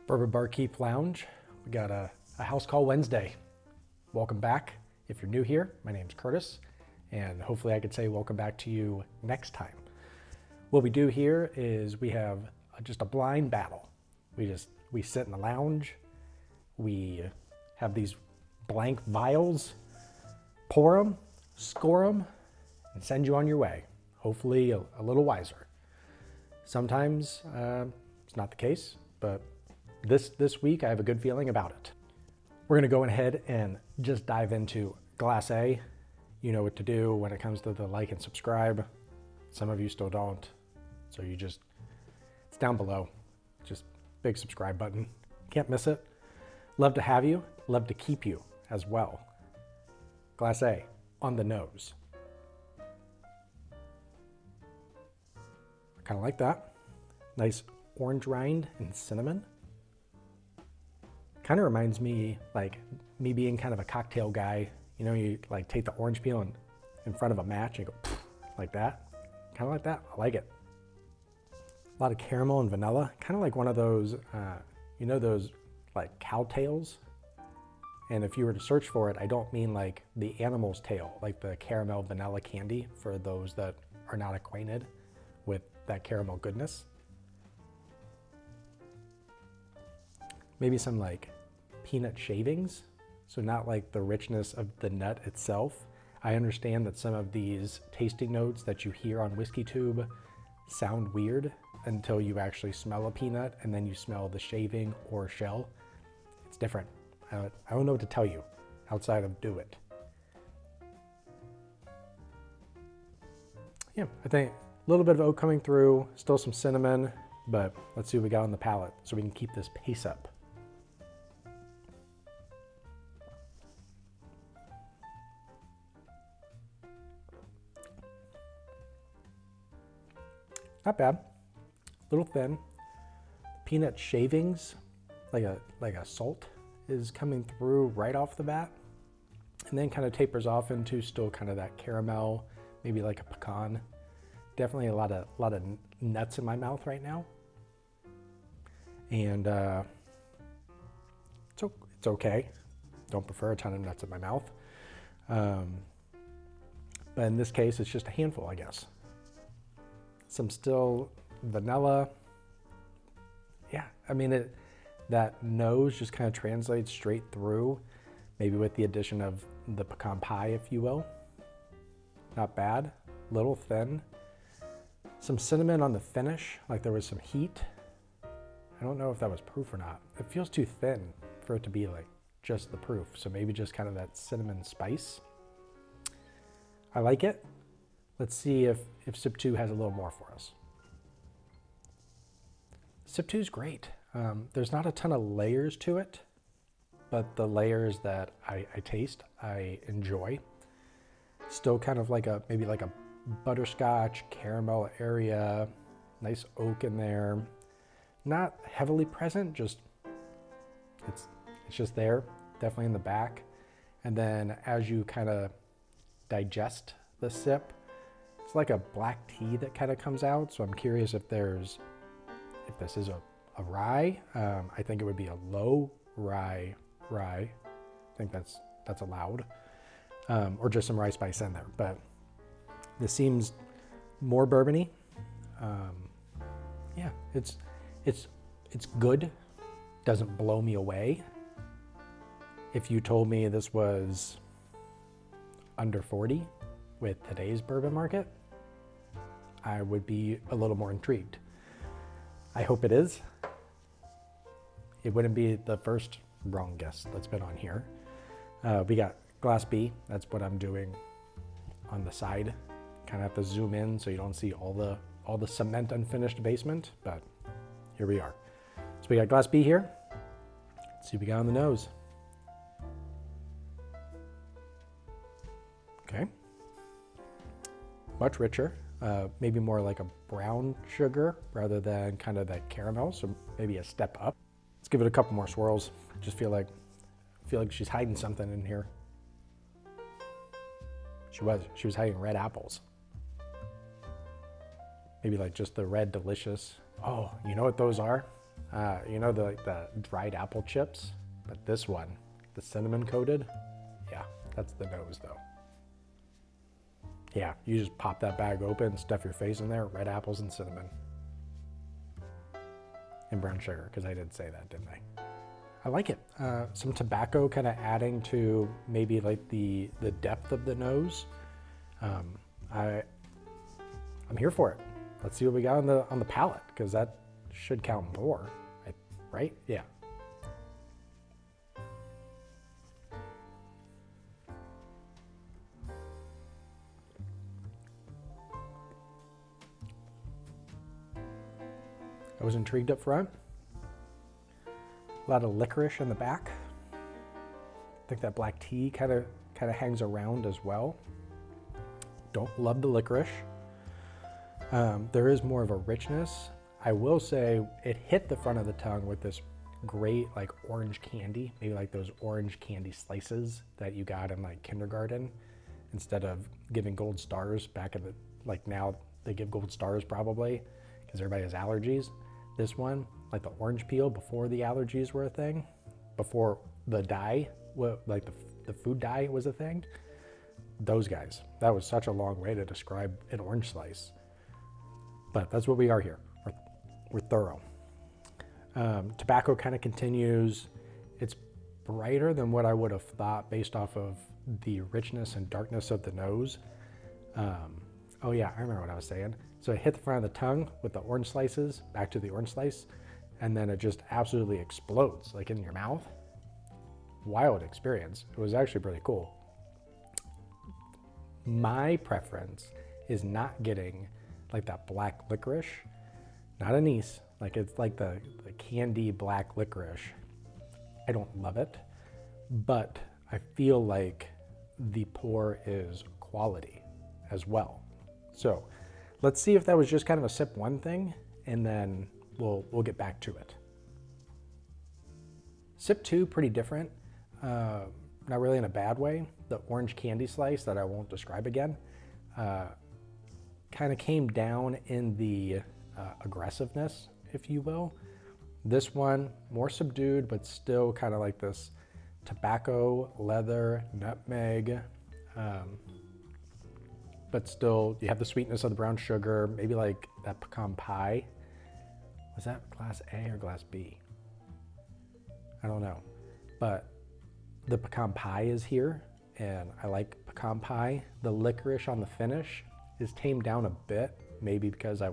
Bourbonbarkeep Lounge. We got a house call Wednesday. Welcome back. If you're new here, my name's Curtis, and hopefully I could say welcome back to you next time. What we do here is we have just a blind battle. We sit in the lounge, we have these blank vials, pour them, score them, and send you on your way. Hopefully a little wiser. Sometimes it's not the case, but this week I have a good feeling about it. We're gonna go ahead and just dive into Glass A. You know what to do when it comes to the like and subscribe. Some of you still don't, so it's down below. Just big subscribe button. Can't miss it. Love to have you, love to keep you as well. Glass A, on the nose. Kind of like that. Nice orange rind and cinnamon. Kind of reminds me, like me being kind of a cocktail guy. You know, you like take the orange peel and in front of a match and you go like that. Kind of like that. I like it. A lot of caramel and vanilla. Kind of like one of those, you know, those like cow tails. And if you were to search for it, I don't mean like the animal's tail, like the caramel vanilla candy for those that are not acquainted with that caramel goodness. Maybe some like peanut shavings. So not like the richness of the nut itself. I understand that some of these tasting notes that you hear on WhiskeyTube sound weird until you actually smell a peanut and then you smell the shaving or shell. It's different. I don't know what to tell you outside of do it. Yeah, I think a little bit of oak coming through, still some cinnamon, but let's see what we got on the palate so we can keep this pace up. Not bad, a little thin. Peanut shavings, like a salt, is coming through right off the bat, and then kind of tapers off into still kind of that caramel, maybe like a pecan. Definitely a lot of nuts in my mouth right now, and it's okay. Don't prefer a ton of nuts in my mouth, but in this case, it's just a handful, I guess. Some still vanilla. Yeah, I mean, that nose just kind of translates straight through, maybe with the addition of the pecan pie, if you will. Not bad, little thin. Some cinnamon on the finish, like there was some heat. I don't know if that was proof or not. It feels too thin for it to be like just the proof. So maybe just kind of that cinnamon spice. I like it. Let's see if Sip 2 has a little more for us. Sip 2 is great. There's not a ton of layers to it, but the layers that I taste, I enjoy. Still kind of like maybe like a butterscotch caramel area, nice oak in there. Not heavily present, just it's just there, definitely in the back. And then as you kind of digest the sip, it's like a black tea that kind of comes out. So I'm curious if this is a rye. I think it would be a low rye. I think that's allowed, or just some rye spice in there. But this seems more bourbony. Yeah, it's good. Doesn't blow me away. If you told me this was under 40 with today's bourbon market, I would be a little more intrigued. I hope it is. It wouldn't be the first wrong guess that's been on here. We got Glass B. That's what I'm doing on the side. Kind of have to zoom in so you don't see all the cement unfinished basement, but here we are. So we got Glass B here. Let's see what we got on the nose. Okay. Much richer, maybe more like a brown sugar rather than kind of that caramel, so maybe a step up. Let's give it a couple more swirls. I just feel like she's hiding something in here. She was hiding red apples. Maybe like just the red delicious. Oh, you know what those are? You know, the dried apple chips, but this one, the cinnamon coated, yeah, that's the nose though. Yeah, you just pop that bag open, stuff your face in there, red apples and cinnamon. And brown sugar, because I did say that, didn't I? I like it. Some tobacco kind of adding to maybe like the depth of the nose. I'm here for it. Let's see what we got on the palate, because that should count more, right? Yeah. I was intrigued up front. A lot of licorice in the back. I think that black tea kind of hangs around as well. Don't love the licorice. There is more of a richness. I will say it hit the front of the tongue with this great like orange candy, maybe like those orange candy slices that you got in like kindergarten, instead of giving gold stars back in the, like now they give gold stars probably because everybody has allergies. This one, like the orange peel before the allergies were a thing, before the dye, like the food dye was a thing, those guys. That was such a long way to describe an orange slice. But that's what we are here. We're thorough. Tobacco kind of continues. It's brighter than what I would have thought based off of the richness and darkness of the nose. Oh yeah, I remember what I was saying. So it hit the front of the tongue with the orange slices, back to the orange slice, and then it just absolutely explodes like in your mouth. Wild experience. It was actually pretty cool. My preference is not getting like that black licorice, not anise, like it's like the candy black licorice. I don't love it, but I feel like the pour is quality as well. So let's see if that was just kind of a sip one thing, and then we'll get back to it. Sip two, pretty different, not really in a bad way. The orange candy slice that I won't describe again, kind of came down in the aggressiveness, if you will. This one, more subdued, but still kind of like this tobacco, leather, nutmeg, but still you have the sweetness of the brown sugar, maybe like that pecan pie. Was that glass A or glass B? I don't know, but the pecan pie is here, and I like pecan pie. The licorice on the finish is tamed down a bit, maybe because I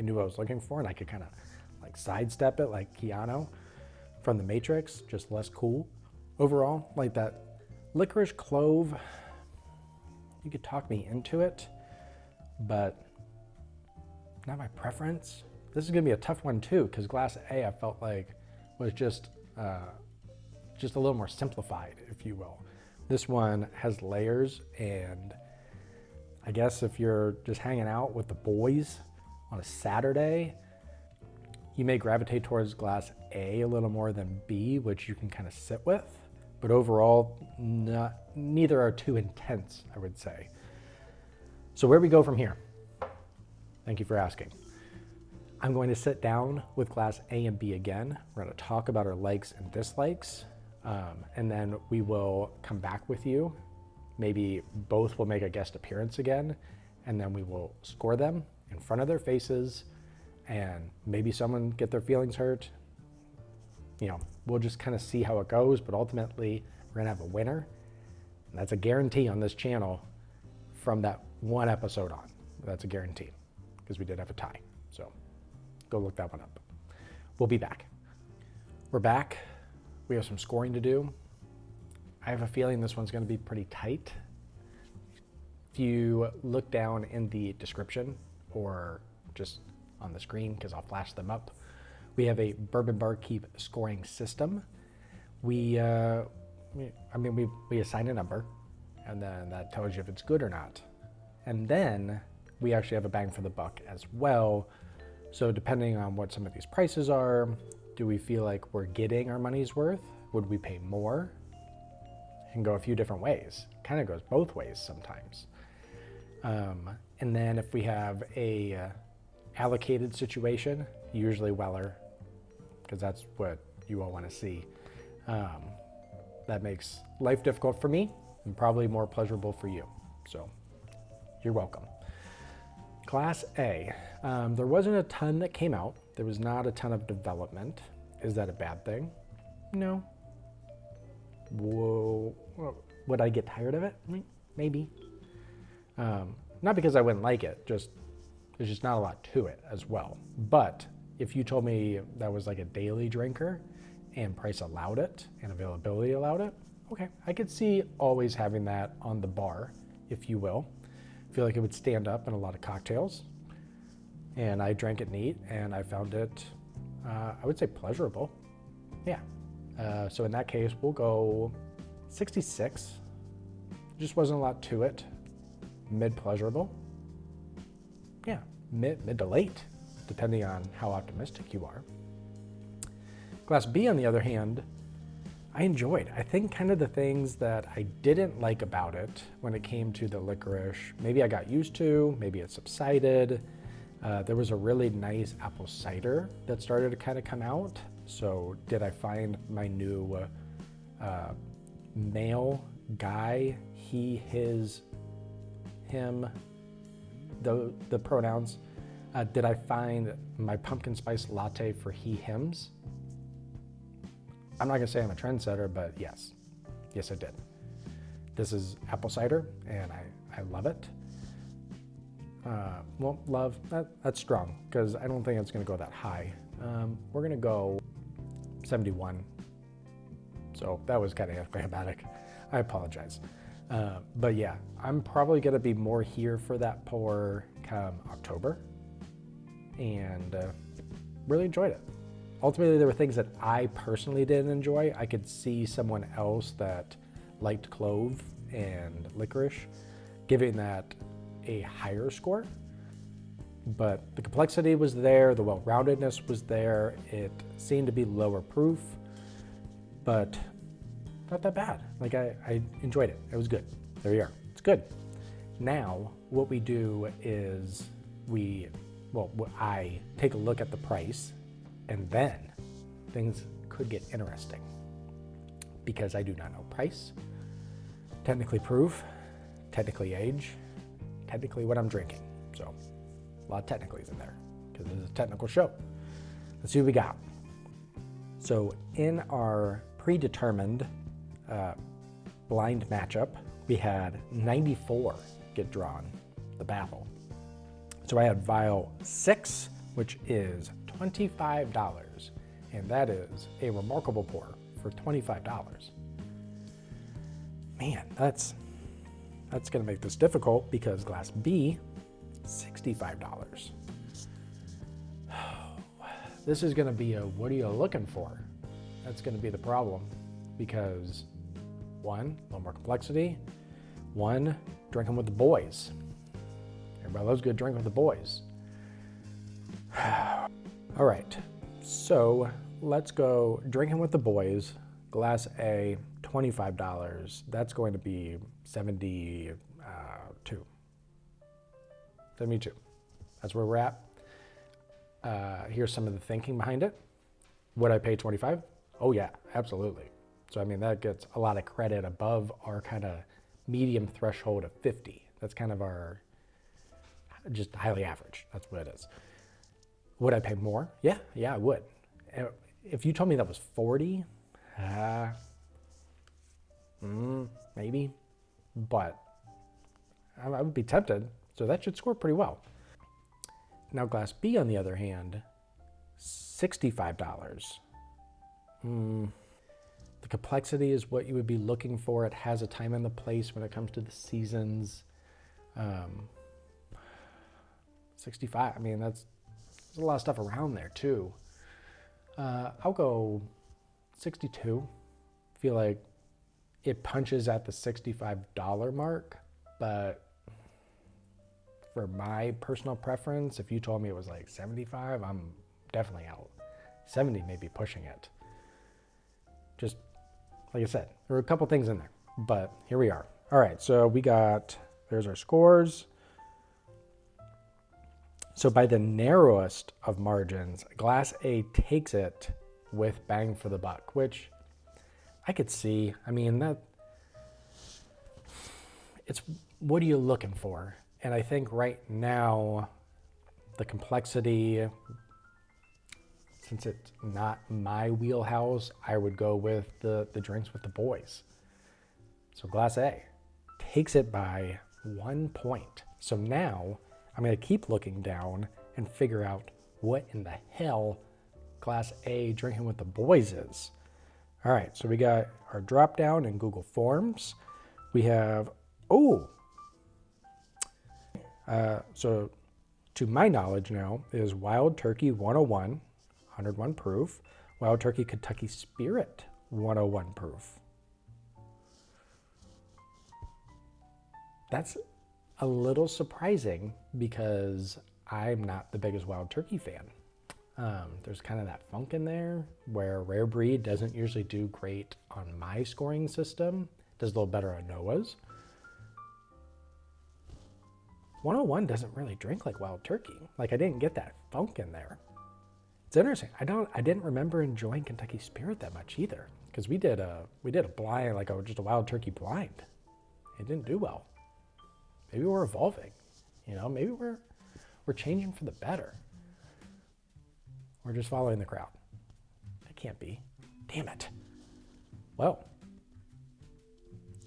knew what I was looking for, and I could kind of like sidestep it like Keanu from The Matrix, just less cool. Overall, like that licorice clove, you could talk me into it, but not my preference. This is gonna be a tough one too, because glass A I felt like was just a little more simplified, if you will. This one has layers, and I guess if you're just hanging out with the boys on a Saturday, you may gravitate towards glass A a little more than B, which you can kind of sit with. But overall, neither are too intense, I would say. So where we go from here? Thank you for asking. I'm going to sit down with glass A and B again. We're going to talk about our likes and dislikes, and then we will come back with you. Maybe both will make a guest appearance again, and then we will score them in front of their faces, and maybe someone get their feelings hurt. You know, we'll just kind of see how it goes, but ultimately we're gonna have a winner. And that's a guarantee on this channel from that one episode on. That's a guarantee, because we did have a tie. So go look that one up. We'll be back. We're back. We have some scoring to do. I have a feeling this one's gonna be pretty tight. If you look down in the description or just on the screen, because I'll flash them up, we have a bourbonbarkeep scoring system. We assign a number, and then that tells you if it's good or not. And then we actually have a bang for the buck as well. So depending on what some of these prices are, do we feel like we're getting our money's worth? Would we pay more? It can go a few different ways. Kind of goes both ways sometimes. And then if we have a allocated situation, usually Weller because that's what you all want to see. That makes life difficult for me and probably more pleasurable for you. So you're welcome. Class A, there wasn't a ton that came out. There was not a ton of development. Is that a bad thing? No. Whoa. Would I get tired of it? Maybe. Not because I wouldn't like it, just there's just not a lot to it as well. But if you told me that was like a daily drinker and price allowed it and availability allowed it, okay, I could see always having that on the bar, if you will. I feel like it would stand up in a lot of cocktails. And I drank it neat and I found it, I would say pleasurable. Yeah. So in that case, we'll go 66. Just wasn't a lot to it. Mid pleasurable. Yeah, mid to late, depending on how optimistic you are. Class B, on the other hand, I enjoyed. I think kind of the things that I didn't like about it when it came to the licorice, maybe I got used to, maybe it subsided. There was a really nice apple cider that started to kind of come out. So did I find my new male guy, he, his, him, the pronouns? Did I find my pumpkin spice latte for he, hims? I'm not gonna say I'm a trendsetter, but yes, I did. This is apple cider and I love it. Well, love, that's strong because I don't think it's gonna go that high. We're gonna go 71. So that was kind of anticlimactic. I apologize. But yeah, I'm probably gonna be more here for that pour come October and really enjoyed it. Ultimately, there were things that I personally didn't enjoy. I could see someone else that liked clove and licorice giving that a higher score, but the complexity was there, the well-roundedness was there, it seemed to be lower proof, but not that bad. Like I enjoyed it, it was good. There we are, it's good. Now, what we do is I take a look at the price and then things could get interesting because I do not know price, technically proof, technically age, technically what I'm drinking. So a lot of technicalities in there because this is a technical show. Let's see what we got. So in our predetermined blind matchup, we had 94 get drawn, the battle. So I had vial 6, which is $25, and that is a remarkable pour for $25. Man, that's gonna make this difficult because glass B, $65. This is gonna be a, what are you looking for? That's gonna be the problem because one, a little more complexity. One, drinking with the boys. Everybody loves good drinking with the boys. All right, so let's go drinking with the boys. Glass A, $25. That's going to be 72. 72. That's where we're at. Here's some of the thinking behind it. Would I pay 25? Oh yeah, absolutely. So I mean, that gets a lot of credit above our kind of medium threshold of 50. That's kind of our just highly average. That's what it is. Would I pay more? Yeah, I would. If you told me that was 40, maybe, but I would be tempted. So that should score pretty well. Now glass B, on the other hand, $65. The complexity is what you would be looking for. It has a time and the place when it comes to the seasons. 65, I mean, there's a lot of stuff around there too. I'll go 62. Feel like it punches at the $65 mark, but for my personal preference, if you told me it was like 75, I'm definitely out. 70 may be pushing it. Just like I said, there were a couple things in there, but here we are. All right, so there's our scores. So by the narrowest of margins, glass A takes it with bang for the buck, which I could see. I mean, it's what are you looking for? And I think right now, the complexity, since it's not my wheelhouse, I would go with the drinks with the boys. So Glass A takes it by 1 point. So now I'm going to keep looking down and figure out what in the hell Glass A drinking with the boys is. All right, so we got our drop down in Google Forms. We have, so to my knowledge now is Wild Turkey 101, 101 proof, Wild Turkey Kentucky Spirit 101 proof. That's a little surprising because I'm not the biggest Wild Turkey fan. There's kind of that funk in there where Rare Breed doesn't usually do great on my scoring system. It does a little better on Noah's. 101 doesn't really drink like Wild Turkey. Like, I didn't get that funk in there. It's interesting. I didn't remember enjoying Kentucky Spirit that much either, because we did a blind, like just a Wild Turkey blind. It didn't do well. Maybe we're evolving, maybe we're changing for the better. We're just following the crowd. That can't be. Damn it. Well,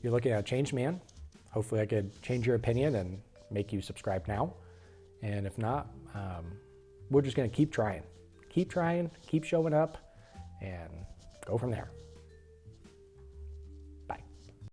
you're looking at a changed man. Hopefully I could change your opinion and make you subscribe now. And if not, we're just going to keep trying, keep showing up, and go from there.